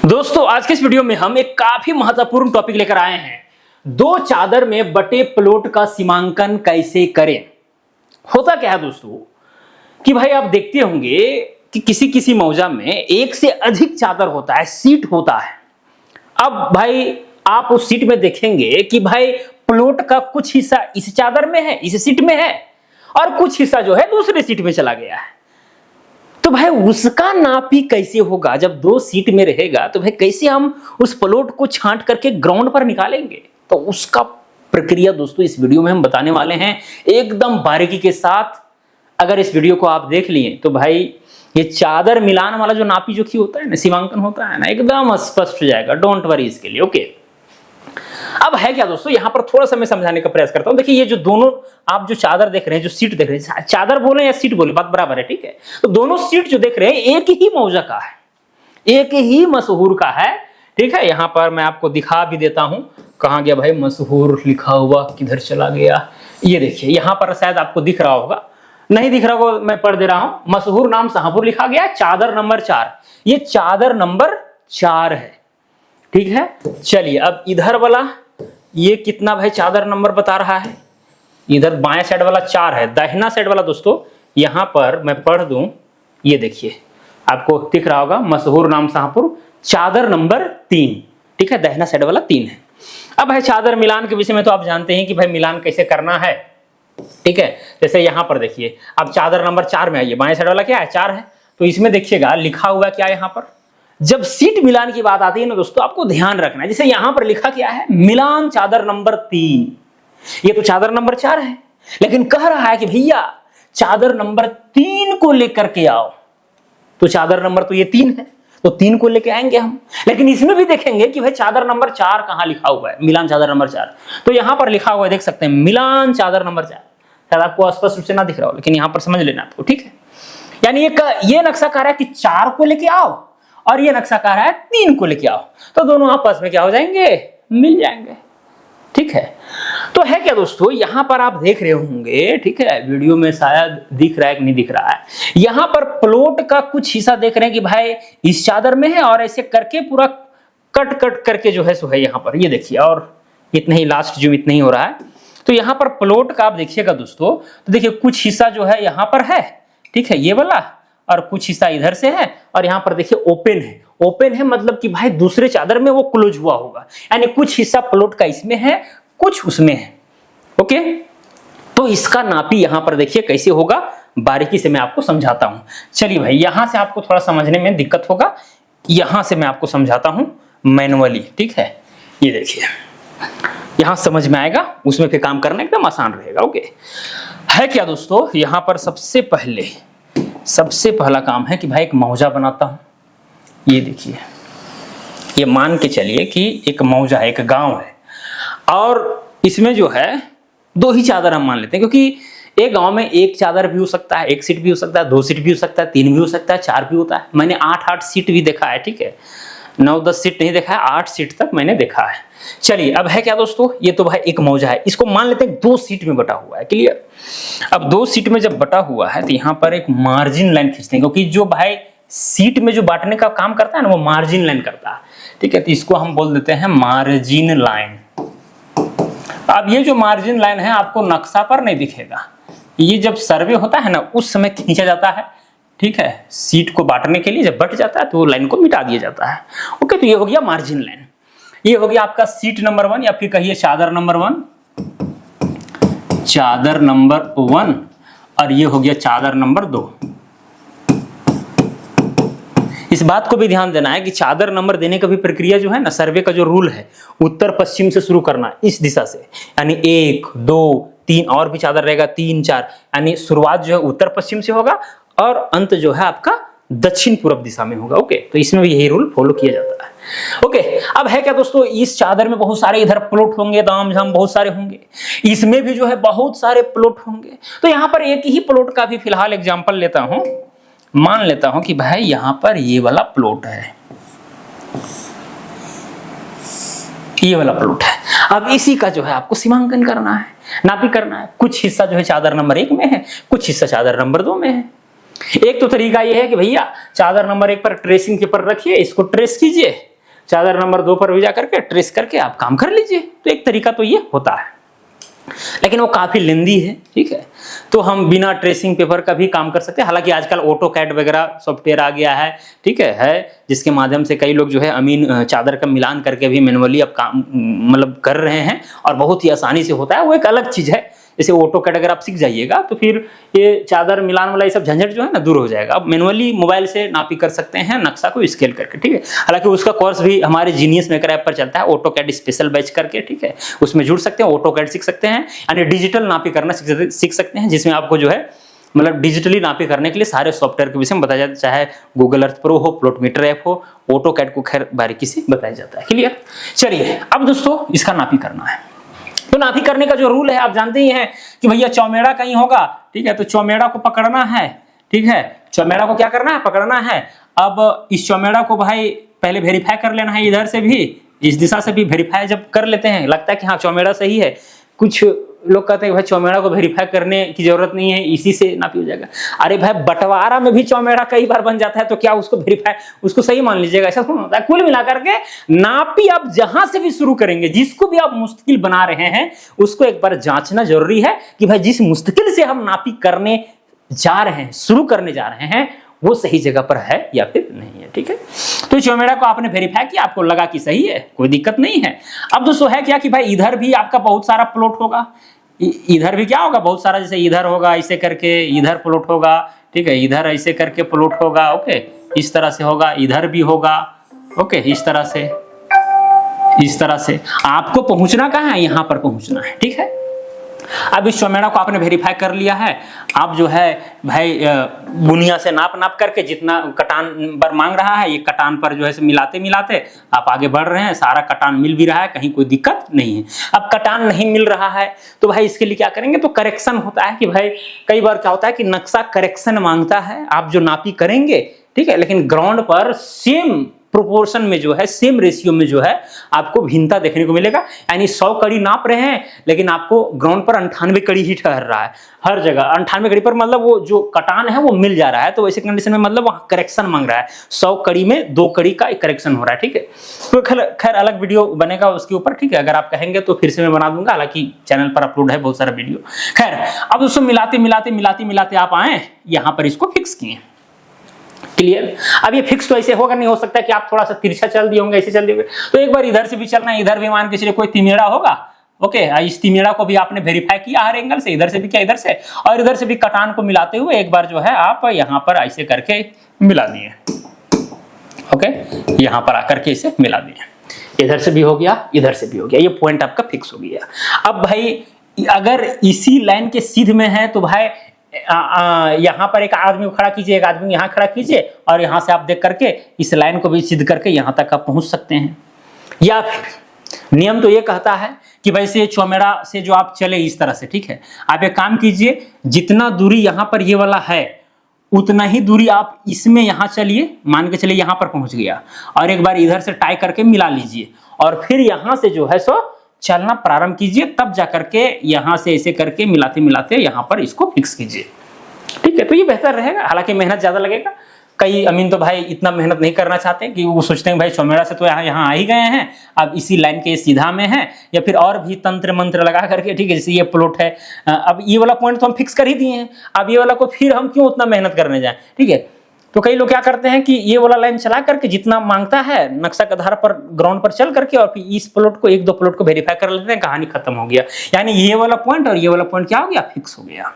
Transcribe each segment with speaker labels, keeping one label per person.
Speaker 1: दोस्तों आज के इस वीडियो में हम एक काफी महत्वपूर्ण टॉपिक लेकर आए हैं। दो चादर में बटे प्लॉट का सीमांकन कैसे करें। होता क्या है दोस्तों कि भाई आप देखते होंगे कि किसी किसी मौजा में एक से अधिक चादर होता है, सीट होता है। अब भाई आप उस सीट में देखेंगे कि भाई प्लॉट का कुछ हिस्सा इस चादर में है, इस सीट में है, और कुछ हिस्सा जो है दूसरे सीट में चला गया है। तो भाई उसका नापी कैसे होगा? जब दो सीट में रहेगा तो भाई कैसे हम उस प्लॉट को छांट करके ग्राउंड पर निकालेंगे? तो उसका प्रक्रिया दोस्तों इस वीडियो में हम बताने वाले हैं एकदम बारीकी के साथ। अगर इस वीडियो को आप देख लिए तो भाई ये चादर मिलान वाला जो नापी जोखी होता है ना, सीमांकन होता है ना, एकदम स्पष्ट हो जाएगा। डोंट वरी इसके लिए। ओके, अब है क्या दोस्तों, यहां पर थोड़ा सा मैं समझाने का प्रयास करता हूं। देखिए ये जो दोनों आप जो चादर देख रहे हैं, जो सीट देख रहे हैं, चादर बोले या सीट बोले बात बराबर है, ठीक है। तो दोनों सीट जो देख रहे हैं एक ही मौजा का है, एक ही मशहूर का है, ठीक है। यहां पर मैं आपको दिखा भी देता हूं। कहां गया भाई मशहूर लिखा हुआ, किधर चला गया? ये देखिए यहां पर शायद आपको दिख रहा होगा, नहीं दिख रहा होगा मैं पढ़ दे रहा हूं। मशहूर नाम शाहपुर लिखा गया, चादर नंबर 4। ये चादर नंबर 4 है, ठीक है। चलिए अब इधर वाला ये कितना भाई चादर नंबर बता रहा है? इधर बाएं साइड वाला 4 है, दाहिना साइड वाला दोस्तों यहां पर मैं पढ़ दूं, ये देखिए आपको दिख रहा होगा मशहूर नाम शाहपुर, चादर नंबर 3, ठीक है। दाहिना साइड वाला 3 है। अब है चादर मिलान के विषय में तो आप जानते हैं कि भाई मिलान कैसे करना है, ठीक है। जैसे यहां पर देखिए अब चादर नंबर 4 में आइए, बाएं साइड वाला क्या है 4 है, तो इसमें देखिएगा लिखा हुआ क्या है यहां पर। जब सीट मिलान की बात आती है ना दोस्तों, आपको ध्यान रखना है। जैसे यहां पर लिखा क्या है, मिलान चादर नंबर 3। ये तो चादर नंबर 4 है, लेकिन कह रहा है कि भैया चादर नंबर 3 को लेकर के आओ। तो चादर नंबर तो ये 3 है, तो 3 को लेके आएंगे हम। लेकिन इसमें भी देखेंगे कि भाई चादर नंबर 4 कहां लिखा हुआ है, मिलान चादर नंबर 4। तो यहां पर लिखा हुआ है, देख सकते हैं मिलान चादर नंबर 4। शायद आपको स्पष्ट रूप से ना दिख रहा हो, लेकिन यहां पर समझ लेना आपको, ठीक है। यानी ये नक्शा कह रहा है कि 4 को लेके आओ, और ये नक्शा कह रहा है 3 को लेके आओ। तो दोनों आपस में क्या हो जाएंगे, मिल जाएंगे, ठीक है। तो है क्या दोस्तों, यहां पर आप देख रहे होंगे, ठीक है, वीडियो में शायद दिख रहा है कि नहीं दिख रहा है। यहां पर प्लॉट का कुछ हिस्सा देख रहे हैं कि भाई इस चादर में है, और ऐसे करके पूरा कट कट करके जो है सो है यहां पर, ये देखिए। और इतना ही लास्ट जो इतना ही हो रहा है। तो यहां पर प्लॉट का आप देखिएगा दोस्तों, तो देखिए कुछ हिस्सा जो है यहां पर है, ठीक है, ये वाला, और कुछ हिस्सा इधर से है, और यहां पर देखिए ओपन है। ओपन है मतलब कि भाई दूसरे चादर में वो क्लोज हुआ होगा, यानी कुछ हिस्सा प्लॉट का इसमें है, कुछ उसमें है। ओके, तो इसका नापी यहां पर देखिए कैसे होगा, बारीकी से मैं आपको समझाता हूं। चलिए भाई यहां से आपको थोड़ा समझने में दिक्कत होगा, यहां से मैं आपको समझाता हूं मैनुअली, ठीक है। ये देखिए यहां समझ में आएगा, उसमें फिर काम करना एकदम आसान रहेगा। ओके, है क्या दोस्तों, यहां पर सबसे पहला काम है कि भाई एक मौजा बनाता हूं। ये देखिए, ये मान के चलिए कि एक मौजा है, एक गांव है, और इसमें जो है 2 ही चादर हम मान लेते हैं, क्योंकि एक गांव में एक चादर भी हो सकता है, एक सीट भी हो सकता है, 2 सीट भी हो सकता है, 3 भी हो सकता है, 4 भी होता है। मैंने 8 सीट भी देखा है, ठीक है, 9-10 सीट नहीं देखा है, 8 सीट तक मैंने देखा है। चलिए अब है क्या दोस्तों, ये तो भाई एक मौजा है, इसको मान लेते हैं 2 सीट में बटा हुआ है, क्लियर। अब 2 सीट में जब बटा हुआ है तो यहां पर एक मार्जिन लाइन खींचते हैं, क्योंकि जो भाई सीट में जो बांटने का काम करता है ना, वो मार्जिन लाइन करता है, ठीक है। तो इसको हम बोल देते हैं मार्जिन लाइन। अब ये जो मार्जिन लाइन है आपको नक्शा पर नहीं दिखेगा, ये जब सर्वे होता है ना उस समय खींचा जाता है, ठीक है। सीट को बांटने के लिए जब बट जाता है तो वो लाइन को मिटा दिया जाता है। ओके, तो ये हो गया मार्जिन लाइन, ये हो गया आपका सीट नंबर 1, या फिर कहिए चादर नंबर 1, चादर नंबर 1, और ये हो गया चादर नंबर 2। इस बात को भी ध्यान देना है कि चादर नंबर देने का भी प्रक्रिया जो है ना, सर्वे का जो रूल है, उत्तर पश्चिम से शुरू करना, इस दिशा से, यानी 1 2 3 और भी चादर रहेगा 3 4, यानी शुरुआत जो है उत्तर पश्चिम से होगा, और अंत जो है आपका दक्षिण पूर्व दिशा में होगा। ओके, तो इसमें भी यही रूल फॉलो किया जाता है। ओके, अब है क्या दोस्तों, इस चादर में बहुत सारे इधर प्लॉट होंगे, दाम झाम बहुत सारे होंगे, इसमें भी जो है बहुत सारे प्लॉट होंगे। तो यहां पर एक ही प्लॉट का भी फिलहाल एग्जांपल लेता हूं, मान लेता हूं कि भाई यहां पर ये वाला प्लॉट है, ये वाला प्लॉट है। अब इसी का जो है आपको सीमांकन करना है, नापी करना है। कुछ हिस्सा जो है चादर नंबर 1 में है, कुछ हिस्सा चादर नंबर 2 में है। एक तो तरीका यह है कि भैया चादर नंबर 1 पर ट्रेसिंग पेपर रखिए, इसको ट्रेस कीजिए, चादर नंबर 2 पर भी जाकर के ट्रेस करके आप काम कर लीजिए। तो एक तरीका तो ये होता है, लेकिन वो काफी लेंदी है, ठीक है। तो हम बिना ट्रेसिंग पेपर का भी काम कर सकते हैं। हालांकि आजकल ऑटोकैड वगैरह सॉफ्टवेयर आ गया है, ठीक है जिसके माध्यम से कई लोग जो है अमीन चादर का मिलान करके भी मैनुअली अब काम मतलब कर रहे हैं और बहुत ही आसानी से होता है, वो एक अलग चीज है। जैसे ऑटोकैड अगर आप सीख जाइएगा तो फिर ये चादर मिलान वाला ये सब झंझट जो है ना दूर हो जाएगा। अब मैनुअली मोबाइल से नापी कर सकते हैं नक्शा को स्केल करके, ठीक है। हालांकि उसका कोर्स भी हमारे जीनियस मेकर ऐप पर चलता है, ऑटोकैड स्पेशल बैच करके, ठीक है। उसमें जुड़ सकते हैं, ऑटोकैड सीख सकते हैं, यानी डिजिटल नापी करना सीख सकते हैं, जिसमें आपको जो है मतलब डिजिटली नापी करने के लिए सारे सॉफ्टवेयर के विषय में बताया जाता है, चाहे गूगल अर्थ प्रो हो, प्लॉटमीटर ऐप हो, ऑटोकैड को खैर बारीकी से बताया जाता है। क्लियर? चलिए अब दोस्तों इसका नापी करना है। तो नापी करने का जो रूल है आप जानते ही हैं कि भैया चौमेड़ा कहीं होगा, ठीक है। तो चौमेड़ा को पकड़ना है, ठीक है। चौमेड़ा को क्या करना है? पकड़ना है। अब इस चौमेड़ा को भाई पहले वेरीफाई कर लेना है, इधर से भी इस दिशा से भी वेरीफाई जब कर लेते हैं लगता है कि हाँ चौमेड़ा सही है। कुछ लोग कहते हैं भाई चौमेड़ा को वेरीफाई करने की जरूरत नहीं है, इसी से नापी हो जाएगा। अरे भाई बंटवारा में भी चौमेड़ा कई बार बन जाता है, तो क्या उसको वेरीफाई उसको सही मान लीजिएगा? ऐसा थोड़ा होता है। कुल मिलाकर के नापी आप जहां से भी शुरू करेंगे, जिसको भी आप मुश्किल बना रहे हैं उसको एक बार जांचना जरूरी है कि भाई जिस मुश्किल से हम नापी करने जा रहे हैं, शुरू करने जा रहे हैं, वो सही जगह पर है या फिर नहीं है, ठीक है। तो चौमेड़ा को आपने वेरीफाई किया, आपको लगा कि सही है, कोई दिक्कत नहीं है। अब दोस्तों है क्या कि भाई इधर भी आपका बहुत सारा प्लॉट होगा, इधर भी क्या होगा बहुत सारा, जैसे इधर होगा ऐसे करके, इधर प्लॉट होगा, ठीक है, इधर ऐसे करके प्लॉट होगा, ओके, इस तरह से होगा, इधर भी होगा, ओके, इस तरह से, इस तरह से। आपको पहुंचना कहाँ है? यहां पर पहुंचना है, ठीक है। अब इस चौमेड़ा को आपने वेरीफाई कर लिया है। आप जो है भाई बुनिया से नाप करके जितना कटान पर मांग रहा है, ये कटान पर जो है मिलाते मिलाते आप आगे बढ़ रहे हैं। सारा कटान मिल भी रहा है, कहीं कोई दिक्कत नहीं है। अब कटान नहीं मिल रहा है तो भाई इसके लिए क्या करेंगे? तो करेक्शन होता है कि भाई कई बार क्या होता है कि नक्शा करेक्शन मांगता है। आप जो नापी करेंगे, ठीक है, लेकिन ग्राउंड पर सेम प्रोपोर्शन में जो है, सेम रेशियो में जो है आपको भिन्नता देखने को मिलेगा। यानी 100 कड़ी नाप रहे हैं लेकिन आपको ग्राउंड पर 98 कड़ी ही ठहर रहा है हर जगह। 98 कड़ी पर मतलब वो जो कटान है वो मिल जा रहा है। तो ऐसे कंडीशन में मतलब वहाँ करेक्शन मांग रहा है, 100 कड़ी में 2 कड़ी का एक करेक्शन हो रहा है, ठीक है। तो खैर अलग वीडियो बनेगा उसके ऊपर, ठीक है। अगर आप कहेंगे तो फिर से मैं बना दूंगा, हालांकि चैनल पर अपलोड है बहुत सारा वीडियो। खैर अब दोस्तों मिलाते मिलाते मिलाते मिलाते आप आए यहाँ पर, इसको फिक्स किए। क्लियर? अब ये फिक्स तो ऐसे होगा नहीं, हो सकता है कि आप थोड़ा सा तिरछा चल दिए होंगे, ऐसे चल दिए होंगे, तो एक बार इधर से भी चलना है, इधर भी मान के चलिए कोई तिमेड़ा होगा, ओके। इस तिमेड़ा को भी आपने वेरीफाई किया हर एंगल से, इधर से भी किया, इधर से और इधर से भी कटान को मिलाते हुए एक बार जो है आप यहाँ पर ऐसे करके मिला दिए, ओके। यहाँ पर आकर के इसे मिला दिए, इधर से भी हो गया, इधर से भी हो गया, ये पॉइंट आपका फिक्स हो गया। अब भाई अगर इसी लाइन के सीध में है तो भाई यहाँ पर एक आदमी को खड़ा कीजिए, एक आदमी यहाँ खड़ा कीजिए और यहाँ से आप देख करके इस लाइन को भी सिद्ध करके यहाँ तक आप पहुंच सकते हैं। या फिर नियम तो ये कहता है कि वैसे चौमेड़ा से जो आप चले इस तरह से, ठीक है। आप एक काम कीजिए, जितना दूरी यहाँ पर ये वाला है उतना ही दूरी आप इसमें यहाँ चलिए, मान के चलिए यहाँ पर पहुंच गया, और एक बार इधर से टाई करके मिला लीजिए और फिर यहाँ से जो है सो चलना प्रारंभ कीजिए, तब जाकर के यहाँ से ऐसे करके मिलाते मिलाते यहाँ पर इसको फिक्स कीजिए, ठीक है। तो ये बेहतर रहेगा, हालांकि मेहनत ज्यादा लगेगा। कई अमीन तो भाई इतना मेहनत नहीं करना चाहते कि वो सोचते हैं भाई चौमेड़ा से तो यहाँ आ ही गए हैं, अब इसी लाइन के सीधा में है, या फिर और भी तंत्र मंत्र लगा करके, ठीक है। जैसे ये प्लॉट है, अब ये वाला पॉइंट तो हम फिक्स कर ही दिए हैं, अब ये वाला को फिर हम क्यों उतना मेहनत करने जाए, ठीक है। तो कई लोग क्या करते हैं कि ये वाला लाइन चला करके जितना मांगता है नक्शा के आधार पर ग्राउंड पर चल करके और फिर इस प्लॉट को 1-2 प्लॉट को वेरीफाई कर लेते हैं, कहानी खत्म हो गया। यानी ये वाला पॉइंट और ये वाला पॉइंट क्या हो गया? फिक्स हो गया,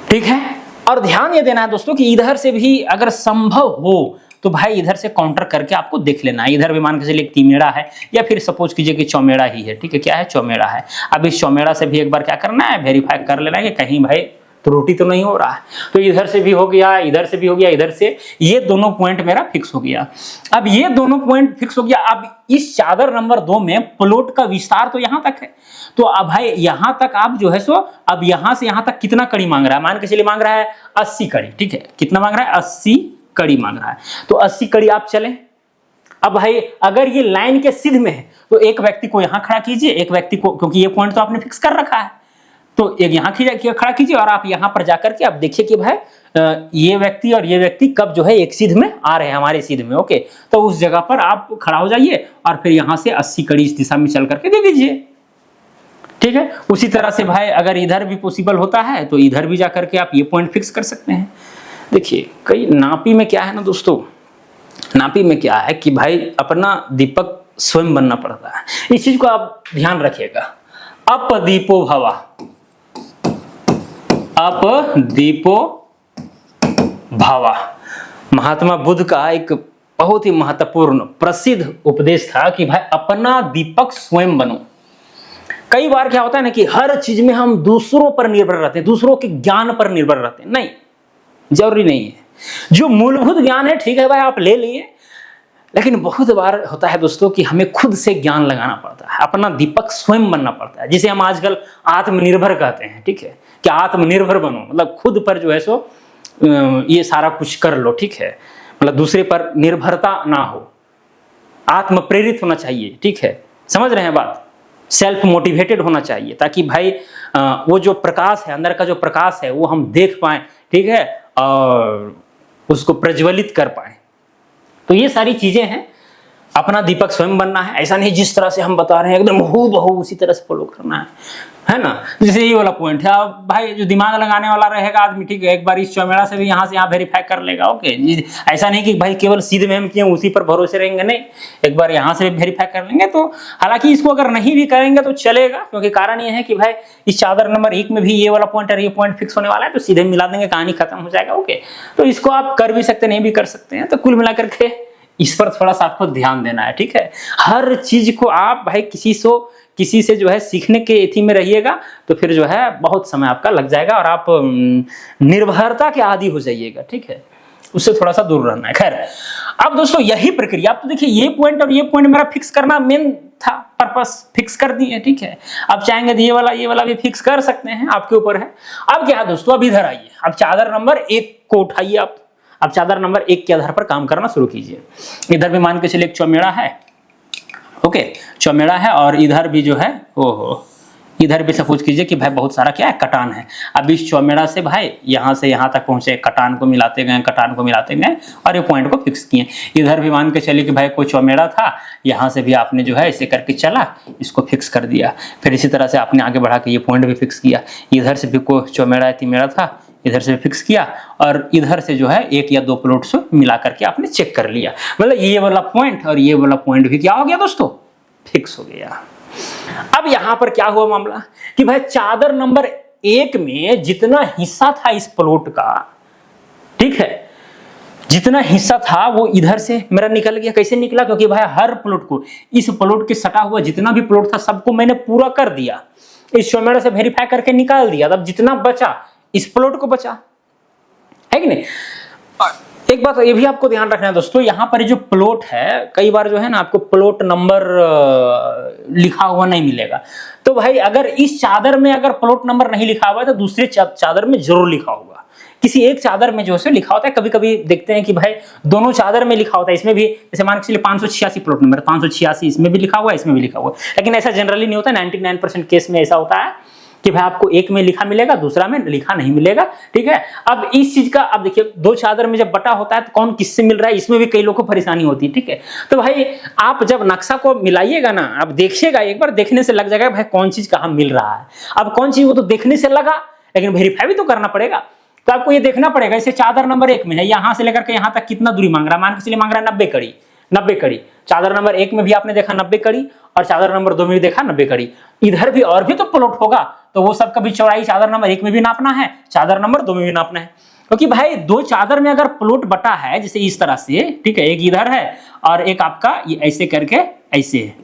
Speaker 1: ठीक है। और ध्यान ये देना है दोस्तों कि इधर से भी अगर संभव हो तो भाई इधर से काउंटर करके आपको देख लेना है। इधर भी मान के चलिए एक तिमेड़ा है या फिर सपोज कीजिए कि चौमेड़ा ही है, ठीक है। क्या है? चौमेड़ा है। अब इस चौमेड़ा से भी एक बार क्या करना है? वेरीफाई कर लेना है कि कहीं भाई त्रुटि तो नहीं हो रहा है। तो इधर से भी हो गया, इधर से भी हो गया, इधर से, ये दोनों पॉइंट मेरा फिक्स हो गया। अब ये दोनों पॉइंट फिक्स हो गया। अब इस चादर नंबर 2 में प्लॉट का विस्तार तो यहां तक है, तो अब भाई यहां तक आप जो है सो अब यहां से यहां तक कितना कड़ी मांग रहा है? मान के चलिए मांग रहा है 80 कड़ी, ठीक है। कितना मांग रहा है? 80 कड़ी मांग रहा है। तो 80 कड़ी आप चलें। अब भाई अगर ये लाइन के सीध में है तो एक व्यक्ति को यहां खड़ा कीजिए, एक व्यक्ति को, क्योंकि ये पॉइंट तो आपने फिक्स कर रखा है, तो एक यहाँ खड़ा कीजिए और आप यहाँ पर जाकर के आप देखिए कि भाई ये व्यक्ति और ये व्यक्ति कब जो है एक सीध में आ रहे हैं हमारे सीध में। ओके, तो उस जगह पर आप खड़ा हो जाइए और फिर यहां से 80 कड़ी इस दिशा में चल करके दे दीजिए। ठीक है, उसी तरह से भाई अगर इधर भी पॉसिबल होता है तो इधर भी जाकर के आप ये पॉइंट फिक्स कर सकते हैं। देखिए कई नापी में क्या है ना दोस्तों, नापी में क्या है कि भाई अपना दीपक स्वयं बनना पड़ता है। इस चीज को आप ध्यान रखिएगा। अप दीपो भवा, अप दीपो भवा, महात्मा बुद्ध का एक बहुत ही महत्वपूर्ण प्रसिद्ध उपदेश था कि भाई अपना दीपक स्वयं बनो। कई बार क्या होता है ना कि हर चीज में हम दूसरों पर निर्भर रहते हैं, दूसरों के ज्ञान पर निर्भर रहते हैं। नहीं, जरूरी नहीं है। जो मूलभूत ज्ञान है ठीक है भाई आप ले लिए, लेकिन बहुत बार होता है दोस्तों कि हमें खुद से ज्ञान लगाना पड़ता है, अपना दीपक स्वयं बनना पड़ता है, जिसे हम आजकल आत्मनिर्भर कहते हैं। ठीक है, कि आत्मनिर्भर बनो, मतलब खुद पर जो है सो ये सारा कुछ कर लो। ठीक है, मतलब दूसरे पर निर्भरता ना हो, आत्म प्रेरित होना चाहिए। ठीक है, समझ रहे हैं बात, सेल्फ मोटिवेटेड होना चाहिए, ताकि भाई वो जो प्रकाश है, अंदर का जो प्रकाश है वो हम देख पाएं। ठीक है, और उसको प्रज्वलित कर पाएं। तो ये सारी चीजें हैं, अपना दीपक स्वयं बनना है। ऐसा नहीं जिस तरह से हम बता रहे हैं एकदम हूबहू उसी तरह से फॉलो करना है ना। जैसे ये वाला पॉइंट है, अब भाई जो दिमाग लगाने वाला रहेगा आदमी, ठीक है, एक बार इस चौमेड़ा से भी यहाँ से यहाँ वेरीफाई कर लेगा। ओके, ऐसा नहीं कि भाई केवल सीधे में हम किए उसी पर भरोसे रहेंगे, नहीं, एक बार यहाँ से भी वेरीफाई कर लेंगे। तो हालांकि इसको अगर नहीं भी करेंगे तो चलेगा, क्योंकि कारण ये है कि भाई इस चादर नंबर 1 में भी ये वाला पॉइंट और ये पॉइंट फिक्स होने वाला है, तो सीधे मिला देंगे, कहानी खत्म हो जाएगा। ओके, तो इसको आप कर भी सकते, नहीं भी कर सकते हैं। तो कुल मिलाकर के इस पर थोड़ा सा आपको ध्यान देना है। ठीक है, हर चीज को आप भाई किसी से जो है सीखने के एथी में रहिएगा, तो फिर जो है बहुत समय आपका लग जाएगा और आप निर्भरता के आदी हो जाइएगा। ठीक है, उससे थोड़ा सा दूर रहना है। खैर, अब दोस्तों यही प्रक्रिया, आप तो देखिए ये पॉइंट और ये पॉइंट मेरा फिक्स करना मेन था, पर्पस फिक्स कर दिए। ठीक है, आप चाहेंगे तो ये वाला भी फिक्स कर सकते हैं, आपके ऊपर है। अब क्या है दोस्तों, अब इधर आइए, अब चादर नंबर 1 को उठाइए आप। अब चादर नंबर 1 के आधार पर काम करना शुरू कीजिए। इधर भी मान के चलिए एक चौमेड़ा है। ओके, चौमेड़ा है, और इधर भी जो है ओहो, इधर भी सपोज कीजिए कि भाई बहुत सारा क्या है, कटान है। अब इस चौमेड़ा से भाई यहाँ से यहाँ तक पहुंचे, कटान को मिलाते गए, कटान को मिलाते गए और ये पॉइंट को फिक्स किए। इधर भी मान के चलिए कि भाई कोई चौमेड़ा था, यहाँ से भी आपने जो है इसे करके चला, इसको फिक्स कर दिया। फिर इसी तरह से आपने आगे बढ़ा के ये पॉइंट भी फिक्स किया। इधर से भी कोई चौमेड़ा तिमेड़ा था, इधर से फिक्स किया, और इधर से जो है 1 या 2 प्लॉट से मिला करके आपने चेक कर लिया। मतलब ये वाला पॉइंट और ये वाला पॉइंट भी क्या हो गया दोस्तों, फिक्स हो गया। अब यहां पर क्या हुआ मामला कि भाई चादर नंबर 1 में जितना हिस्सा था इस प्लॉट का, ठीक है, जितना हिस्सा था वो इधर से मेरा निकल गया। कैसे निकला, क्योंकि भाई हर प्लॉट को, इस प्लॉट के सटा हुआ जितना भी प्लॉट था सबको मैंने पूरा कर दिया, इस चौमेड़ा से वेरीफाई करके निकाल दिया। तब जितना बचा इस प्लॉट को बचा, है कि नहीं। एक बात ये भी आपको ध्यान रखना है दोस्तों, यहाँ पर जो प्लॉट है, कई बार जो है ना आपको प्लॉट नंबर लिखा हुआ नहीं मिलेगा। तो भाई अगर इस चादर में अगर प्लॉट नंबर नहीं लिखा हुआ है तो दूसरे चादर में जरूर लिखा होगा। किसी एक चादर में जो है लिखा होता है, कभी कभी देखते हैं कि भाई दोनों चादर में लिखा होता है। इसमें भी जैसे मान के चलिए 586 प्लॉट नंबर, 586 इसमें भी लिखा हुआ है, इसमें भी लिखा हुआ है, लेकिन ऐसा जनरली नहीं होता। 99% केस में ऐसा होता है कि भाई आपको एक में लिखा मिलेगा, दूसरा में लिखा नहीं मिलेगा। ठीक है, अब इस चीज का, अब देखिए 2 चादर में जब बटा होता है तो कौन किससे मिल रहा है, इसमें भी कई लोगों को परेशानी होती है। ठीक है, तो भाई आप जब नक्शा को मिलाइएगा ना, आप देखिएगा, एक बार देखने से लग जाएगा भाई कौन चीज कहाँ मिल रहा है। अब कौन चीज वो तो देखने से लगा, लेकिन वेरीफाई भी तो करना पड़ेगा। तो आपको ये देखना पड़ेगा, इसे चादर नंबर 1 में है, यहां से लेकर के यहां तक कितना दूरी मांग रहा है। मान के चलिए मांग रहा है 90 कड़ी, 90 कड़ी। चादर नंबर 1 में भी आपने देखा 90 कड़ी, और चादर नंबर 2 में भी देखा 90 कड़ी। इधर भी और भी तो प्लॉट होगा, तो वो सब का भी चौड़ाई चादर नंबर 1 में भी नापना है, चादर नंबर 2 में भी नापना है। क्योंकि भाई 2 चादर में अगर प्लॉट बटा है जैसे इस तरह से, ठीक है, एक इधर है और एक आपका ये ऐसे करके ऐसे है।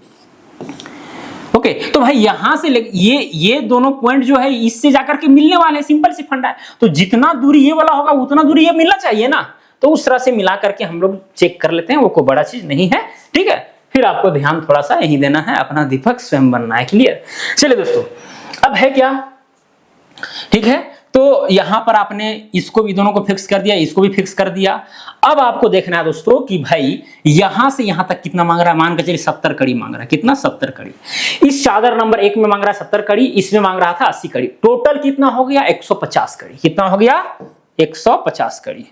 Speaker 1: ओके, तो भाई यहां से ये दोनों पॉइंट जो है इससे जाकर के मिलने वाले, सिंपल सी फंडा है। तो जितना दूरी ये वाला होगा उतना दूरी ये मिलना चाहिए ना, तो उस तरह से मिला करके हम लोग चेक कर लेते हैं, वो कोई बड़ा चीज नहीं है। ठीक है, फिर आपको ध्यान थोड़ा सा यही देना है, अपना दीपक स्वयं बनना है। क्लियर। चलिए दोस्तों, अब है क्या, ठीक है, तो यहां पर आपने इसको भी, दोनों को फिक्स कर दिया, इसको भी फिक्स कर दिया। अब आपको देखना है दोस्तों कि भाई यहां से यहां तक कितना मांग रहा है। मान के चलिए 70 कड़ी मांग रहा है। कितना, 70 कड़ी। इस चादर नंबर 1 में मांग रहा है 70 कड़ी, इसमें मांग रहा था 80 कड़ी। टोटल कितना हो गया, 150 कड़ी। कितना हो गया, 150 कड़ी।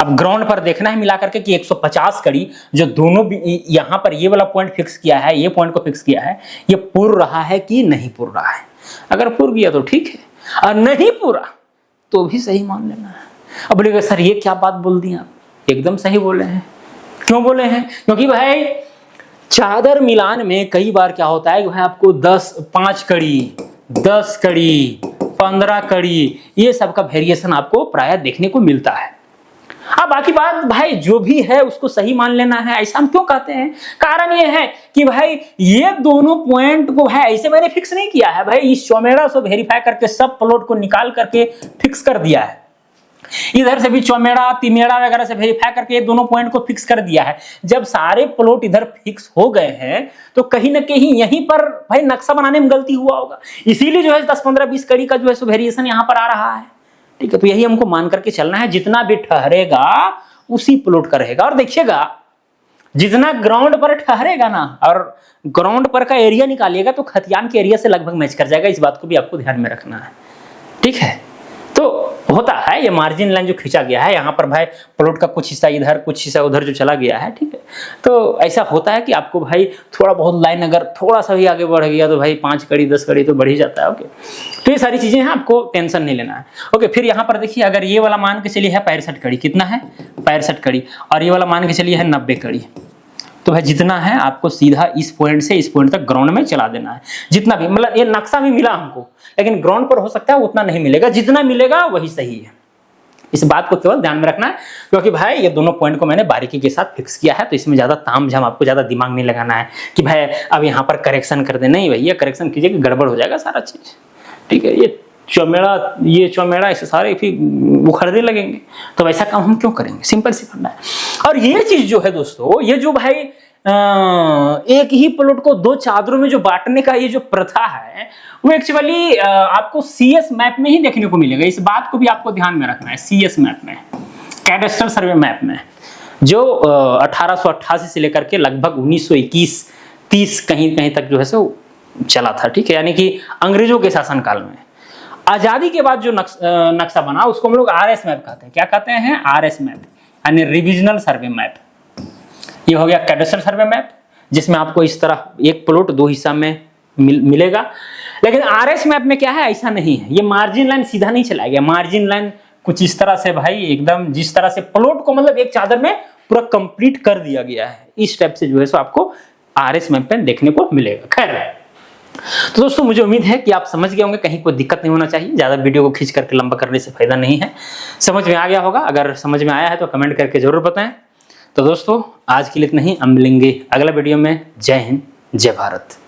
Speaker 1: अब ग्राउंड पर देखना है मिला करके कि 150 कड़ी जो दोनों यहां पर ये वाला पॉइंट फिक्स किया है, ये पॉइंट को फिक्स किया है, ये पुर रहा है कि नहीं पुर रहा है। अगर पुर गया तो ठीक है, और नहीं पूरा तो भी सही मान लेना है। अब बोलेगा सर ये क्या बात बोल दी आप? एकदम सही बोले हैं। क्यों बोले हैं? क्योंकि भाई चादर मिलान में कई बार क्या होता है कि भाई आपको 5 कड़ी, 10 कड़ी, 15 कड़ी, ये सब का वेरिएशन आपको प्राय देखने को मिलता है। अब बाकी बात भाई जो भी है उसको सही मान लेना है, ऐसा हम क्यों कहते हैं? कारण ये है कि भाई ये दोनों पॉइंट को भाई ऐसे मैंने फिक्स नहीं किया है, भाई इस चौमेड़ा से वेरीफाई करके सब प्लॉट को निकाल करके फिक्स कर दिया है। इधर से भी चौमेड़ा तिमेड़ा वगैरह से वेरीफाई करके ये दोनों पॉइंट को फिक्स कर दिया है। जब सारे प्लॉट इधर फिक्स हो गए हैं तो कहीं ना कहीं यहीं पर भाई नक्शा बनाने में गलती हुआ होगा, इसीलिए जो है 10, 15, 20 कड़ी का जो है सो वेरिएशन यहाँ पर आ रहा है। ठीक है, तो यही हमको मान करके चलना है, जितना भी ठहरेगा उसी प्लॉट का रहेगा। और देखिएगा जितना ग्राउंड पर ठहरेगा ना और ग्राउंड पर का एरिया निकालिएगा तो खतियान के एरिया से लगभग मैच कर जाएगा। इस बात को भी आपको ध्यान में रखना है। ठीक है, तो होता है ये मार्जिन लाइन जो खींचा गया है यहाँ पर भाई प्लॉट का कुछ हिस्सा इधर कुछ हिस्सा उधर जो चला गया है। ठीक है, तो ऐसा होता है कि आपको भाई थोड़ा बहुत लाइन अगर थोड़ा सा भी आगे बढ़ गया तो भाई 5 कड़ी 10 कड़ी तो बढ़ ही जाता है। ओके, तो ये सारी चीजें हैं, आपको टेंशन नहीं लेना है। ओके, फिर यहाँ पर देखिए अगर ये वाला मान के चलिए है 65 कड़ी, कितना है 65 कड़ी, और ये वाला मान के चलिए है 90 कड़ी, तो भाई जितना है आपको सीधा इस पॉइंट से इस पॉइंट तक ग्राउंड में चला देना है। जितना भी मतलब ये नक्शा भी मिला हमको, लेकिन ग्राउंड पर हो सकता है उतना नहीं मिलेगा, जितना मिलेगा वही सही है। इस बात को केवल ध्यान में रखना है, क्योंकि भाई ये दोनों पॉइंट को मैंने बारीकी के साथ फिक्स किया है, तो इसमें ज्यादा तामझाम आपको ज्यादा दिमाग नहीं लगाना है कि भाई अब यहाँ पर करेक्शन कर दे। नहीं भैया, करेक्शन कीजिए कि गड़बड़ हो जाएगा सारा चीज। ठीक है, ये चौमेड़ा ऐसे सारे फिर उखड़ने लगेंगे, तो वैसा काम हम क्यों करेंगे? सिंपल सी करना है। और ये चीज जो है दोस्तों, ये जो भाई एक ही प्लॉट को 2 चादरों में जो बांटने का ये जो प्रथा है वो एक्चुअली आपको सीएस मैप में ही देखने को मिलेगा। इस बात को भी आपको ध्यान में रखना है। सीएस मैप में, कैडेस्ट्रल सर्वे मैप में, जो 1888 से लेकर के लगभग 1921-30 कहीं कहीं तक जो है सो चला था। ठीक है, यानी कि अंग्रेजों के शासनकाल में। आजादी के बाद जो नक्शा बना उसको हम लोग आरएस मैप कहते हैं। क्या कहते हैं? आरएस मैप, यानी रिविजनल सर्वे मैप। ये हो गया कैडेस्ट्रल सर्वे मैप, जिसमें आपको इस तरह एक प्लॉट 2 हिस्सा में मिलेगा। लेकिन आरएस मैप में क्या है, ऐसा नहीं है। ये मार्जिन लाइन सीधा नहीं चलाया गया, मार्जिन लाइन कुछ इस तरह से भाई एकदम जिस तरह से प्लॉट को मतलब एक चादर में पूरा कंप्लीट कर दिया गया है, इस टाइप से जो है सो आपको आरएस मैप पे देखने को मिलेगा। खैर, तो दोस्तों मुझे उम्मीद है कि आप समझ गए होंगे, कहीं कोई दिक्कत नहीं होना चाहिए। ज्यादा वीडियो को खींच करके लंबा करने से फायदा नहीं है। समझ में आ गया होगा, अगर समझ में आया है तो कमेंट करके जरूर बताएं। तो दोस्तों आज के लिए इतना ही, हम मिलेंगे अगला वीडियो में। जय हिंद, जय भारत।